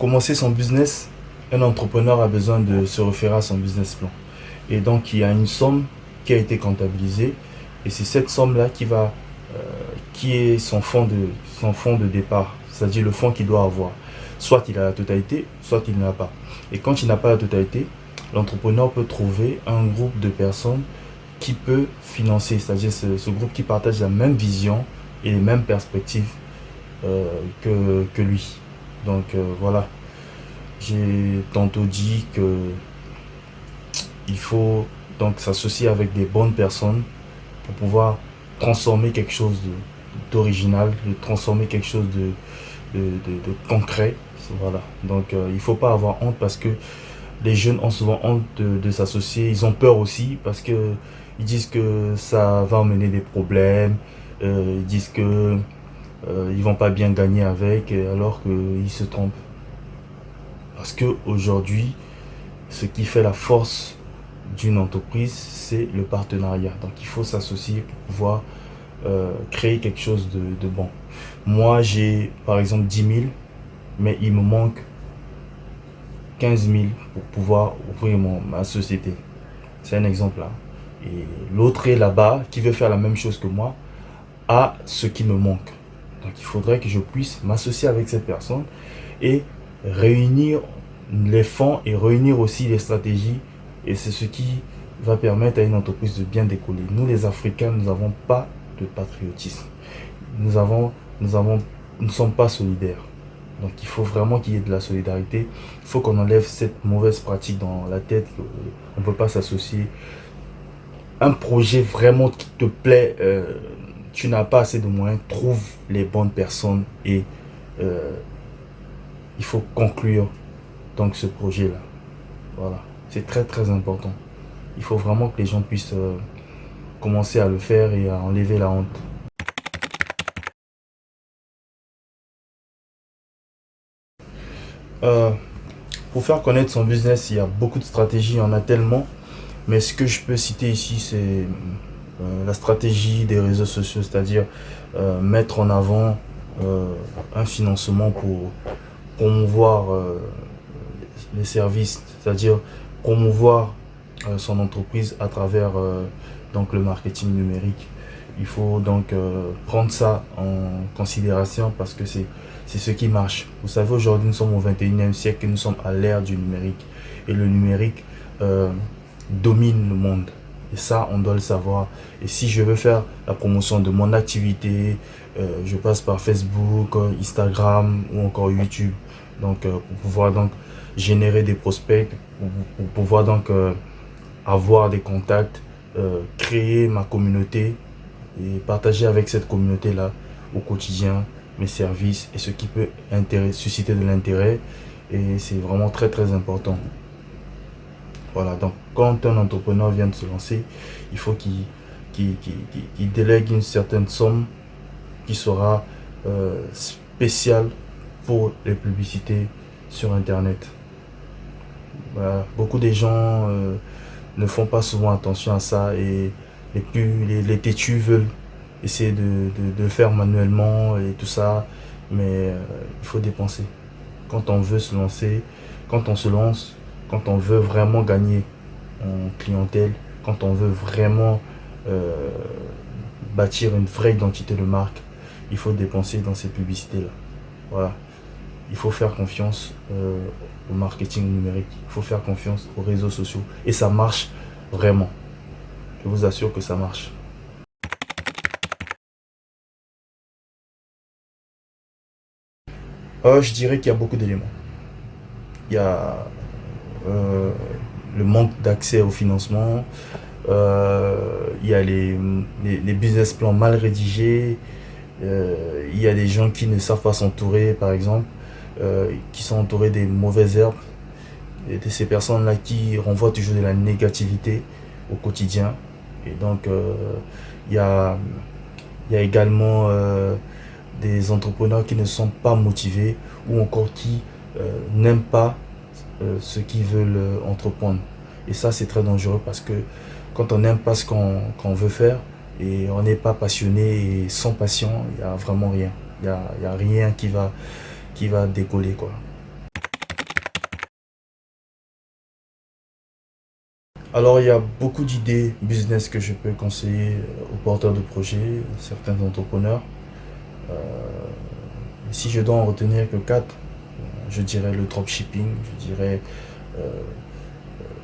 commencer son business, un entrepreneur a besoin de se référer à son business plan. Et donc, il y a une somme qui a été comptabilisée. Et c'est cette somme-là qui est son fonds de départ. C'est-à-dire le fonds qu'il doit avoir. Soit il a la totalité, soit il n'a pas. Et quand il n'a pas la totalité, l'entrepreneur peut trouver un groupe de personnes qui peut financer. C'est-à-dire ce groupe qui partage la même vision et les mêmes perspectives que lui. Donc voilà, j'ai tantôt dit que il faut donc s'associer avec des bonnes personnes pour pouvoir transformer quelque chose d'original, de transformer quelque chose de concret. Voilà. Donc il ne faut pas avoir honte parce que les jeunes ont souvent honte de s'associer. Ils ont peur aussi parce que ils disent que ça va amener des problèmes. Ils disent que ils vont pas bien gagner avec, alors qu'ils se trompent. Parce que aujourd'hui, ce qui fait la force d'une entreprise, c'est le partenariat. Donc il faut s'associer pour pouvoir créer quelque chose de bon. Moi, j'ai par exemple 10 000, mais il me manque 15 000 pour pouvoir ouvrir ma société. C'est un exemple là. Et l'autre est là-bas, qui veut faire la même chose que moi, a ce qui me manque. Donc il faudrait que je puisse m'associer avec cette personne et réunir les fonds et réunir aussi les stratégies. Et c'est ce qui va permettre à une entreprise de bien décoller. Nous les Africains, nous n'avons pas de patriotisme. Nous avons, nous ne sommes pas solidaires. Donc il faut vraiment qu'il y ait de la solidarité. Il faut qu'on enlève cette mauvaise pratique dans la tête. On ne peut pas s'associer. Un projet vraiment qui te plaît, tu n'as pas assez de moyens, trouve les bonnes personnes et il faut conclure donc ce projet-là. Voilà, c'est très très important. Il faut vraiment que les gens puissent commencer à le faire et à enlever la honte. Euh, pour faire connaître son business, il y a beaucoup de stratégies, il y en a tellement. Mais ce que je peux citer ici, c'est la stratégie des réseaux sociaux, c'est-à-dire mettre en avant un financement pour promouvoir les services, c'est-à-dire promouvoir son entreprise à travers donc le marketing numérique. Il faut donc prendre ça en considération parce que c'est ce qui marche. Vous savez, aujourd'hui, nous sommes au 21e siècle et nous sommes à l'ère du numérique. Et le numérique domine le monde. Et ça, on doit le savoir. Et si je veux faire la promotion de mon activité, je passe par Facebook, Instagram ou encore YouTube. Donc, pour pouvoir donc générer des prospects, pour pouvoir donc avoir des contacts, créer ma communauté et partager avec cette communauté-là au quotidien mes services et ce qui peut susciter de l'intérêt. Et c'est vraiment très très important. Voilà, donc quand un entrepreneur vient de se lancer, il faut qu'il délègue une certaine somme qui sera spéciale pour les publicités sur Internet. Voilà. Beaucoup de gens ne font pas souvent attention à ça et les têtus veulent essayer de faire manuellement et tout ça, mais il faut dépenser. Quand on veut se lancer, quand on se lance, quand on veut vraiment gagner en clientèle, quand on veut vraiment bâtir une vraie identité de marque, il faut dépenser dans ces publicités-là. Voilà. Il faut faire confiance au marketing numérique. Il faut faire confiance aux réseaux sociaux. Et ça marche vraiment. Je vous assure que ça marche. Je dirais qu'il y a beaucoup d'éléments. Il y a euh, le manque d'accès au financement. Il y a les business plans mal rédigés. Il y a des gens qui ne savent pas s'entourer, par exemple, qui sont entourés des mauvaises herbes. Et de ces personnes-là qui renvoient toujours de la négativité au quotidien. Et donc, il y a, il y a également des entrepreneurs qui ne sont pas motivés ou encore qui n'aiment pas ce qu'ils veulent entreprendre. Et ça, c'est très dangereux parce que quand on n'aime pas ce qu'on veut faire et on n'est pas passionné et sans passion, il n'y a vraiment rien. Il y a rien qui va décoller, quoi. Alors, il y a beaucoup d'idées business que je peux conseiller aux porteurs de projets, certains entrepreneurs. Euh, Si je dois en retenir que quatre, je dirais le dropshipping, je dirais euh,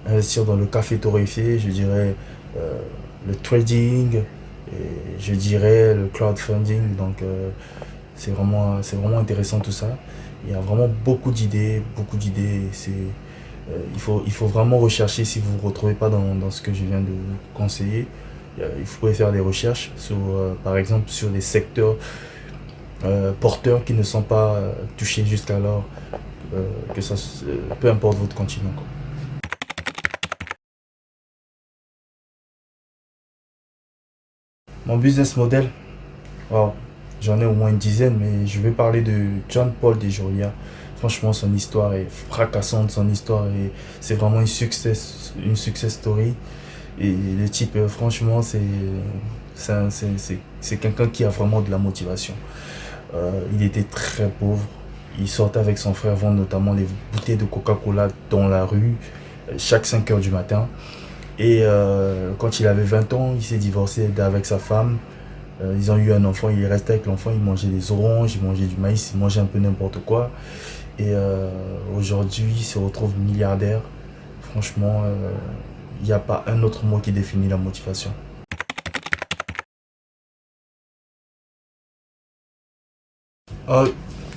investir dans le café torréfié, je dirais euh, le trading, et je dirais le crowdfunding. Donc, c'est vraiment intéressant tout ça. Il y a vraiment beaucoup d'idées, beaucoup d'idées. Il faut vraiment rechercher si vous ne vous retrouvez pas dans ce que je viens de conseiller. Il faut faire des recherches sur, par exemple, sur des secteurs porteurs qui ne sont pas touchés jusqu'alors, peu importe votre continent, quoi. Mon business model, wow, j'en ai au moins une dizaine, mais je vais parler de John Paul DeJoria. Franchement, son histoire est fracassante, c'est vraiment une success story. Et le type, franchement, c'est quelqu'un qui a vraiment de la motivation. Il était très pauvre. Il sortait avec son frère vendre notamment les bouteilles de Coca-Cola dans la rue chaque 5 heures du matin. Et quand il avait 20 ans, il s'est divorcé avec sa femme. Ils ont eu un enfant, il est resté avec l'enfant, il mangeait des oranges, il mangeait du maïs, il mangeait un peu n'importe quoi. Et aujourd'hui, il se retrouve milliardaire. Franchement, il n'y a pas un autre mot qui définit la motivation. Euh,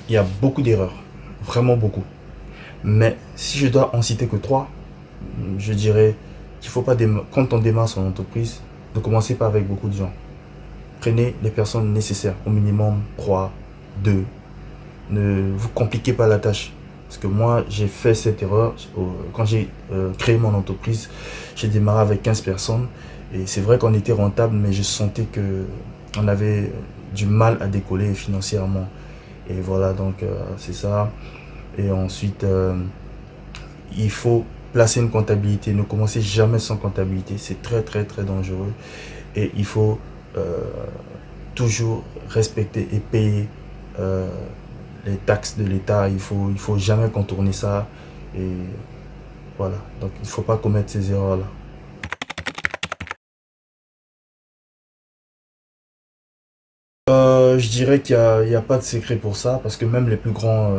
il y a beaucoup d'erreurs, vraiment beaucoup. Mais si je dois en citer que trois, je dirais qu'il faut pas quand on démarre son entreprise, ne commencez pas avec beaucoup de gens. Prenez les personnes nécessaires, au minimum 3, 2. Ne vous compliquez pas la tâche. Parce que moi, j'ai fait cette erreur. Quand j'ai créé mon entreprise, j'ai démarré avec 15 personnes. Et c'est vrai qu'on était rentable, mais je sentais que on avait du mal à décoller financièrement. Et voilà, donc c'est ça. Et ensuite, il faut placer une comptabilité. Ne commencez jamais sans comptabilité. C'est très, très, très dangereux. Et il faut euh, toujours respecter et payer euh, les taxes de l'État. Il faut jamais contourner ça. Et voilà. Donc, il ne faut pas commettre ces erreurs-là. Je dirais qu'il y a pas de secret pour ça parce que même les plus grands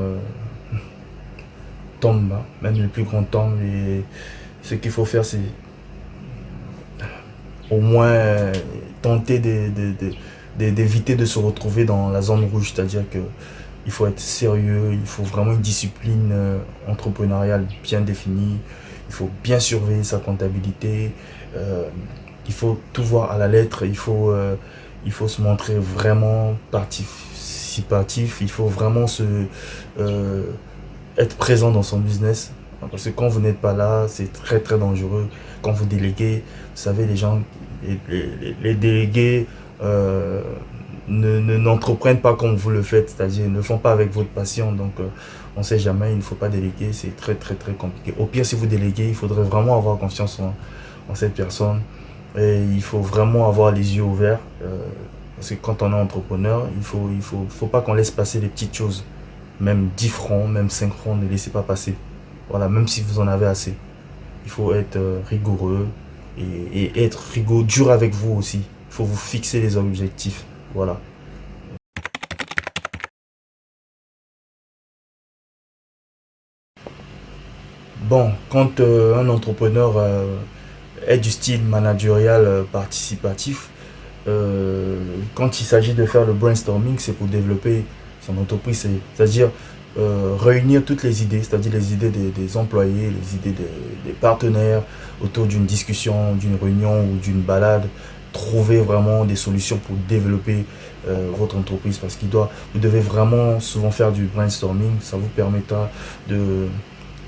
tombent, hein. Même les plus grands tombent. Et ce qu'il faut faire, c'est au moins tenter d'éviter de se retrouver dans la zone rouge. C'est-à-dire que il faut être sérieux, il faut vraiment une discipline entrepreneuriale bien définie, il faut bien surveiller sa comptabilité, euh, il faut tout voir à la lettre, il faut se montrer vraiment participatif, il faut vraiment euh, être présent dans son business. Parce que quand vous n'êtes pas là, c'est très très dangereux. Quand vous déléguez, vous savez, les gens, les délégués euh, n'entreprennent pas comme vous le faites, c'est-à-dire ne font pas avec votre passion. Donc, on ne sait jamais, il ne faut pas déléguer, c'est très très très compliqué. Au pire, si vous déléguez, il faudrait vraiment avoir confiance en cette personne. Et il faut vraiment avoir les yeux ouverts. Parce que quand on est entrepreneur, il faut pas qu'on laisse passer les petites choses. Même 10 francs, même 5 francs, ne laissez pas passer. Voilà, même si vous en avez assez. Il faut être rigoureux et être rigoureux, dur avec vous aussi. Il faut vous fixer les objectifs. Voilà. Bon, quand un entrepreneur est du style managérial participatif, quand il s'agit de faire le brainstorming, c'est pour développer son entreprise, c'est-à-dire réunir toutes les idées, c'est-à-dire les idées des employés, les idées des partenaires autour d'une discussion, d'une réunion ou d'une balade, trouver vraiment des solutions pour développer votre entreprise parce vous devez vraiment souvent faire du brainstorming, ça vous permettra de,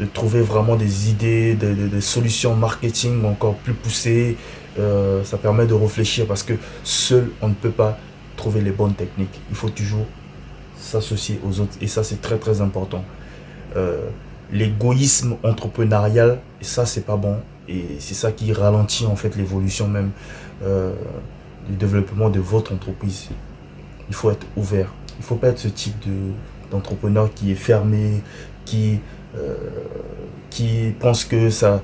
de trouver vraiment des idées, des solutions marketing encore plus poussées. Ça permet de réfléchir parce que seul on ne peut pas trouver les bonnes techniques. Il faut toujours s'associer aux autres et ça c'est très très important. Euh, L'égoïsme entrepreneurial, et ça c'est pas bon et c'est ça qui ralentit en fait l'évolution même euh, du développement de votre entreprise. Il faut être ouvert. Il ne faut pas être ce type d'entrepreneur qui est fermé, qui qui pense que sa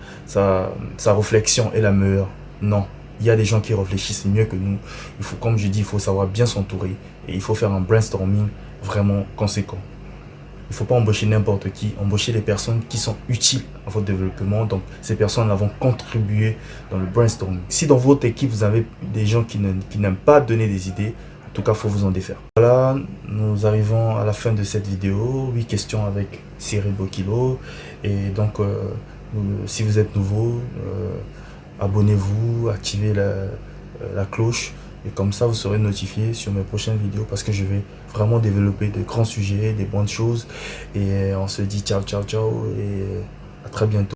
réflexion est la meilleure. Non, il y a des gens qui réfléchissent mieux que nous. Il faut, comme je dis, il faut savoir bien s'entourer et il faut faire un brainstorming vraiment conséquent. Il ne faut pas embaucher n'importe qui, embaucher les personnes qui sont utiles à votre développement. Donc, ces personnes-là vont contribuer dans le brainstorming. Si dans votre équipe, vous avez des gens qui n'aiment pas donner des idées, en tout cas, il faut vous en défaire. Voilà, nous arrivons à la fin de cette vidéo. 8 questions avec Cyril Bokilo. Et donc, si vous êtes nouveau, abonnez-vous, activez la cloche. Et comme ça, vous serez notifié sur mes prochaines vidéos parce que je vais vraiment développer de grands sujets, des bonnes choses. Et on se dit ciao, ciao, ciao et à très bientôt.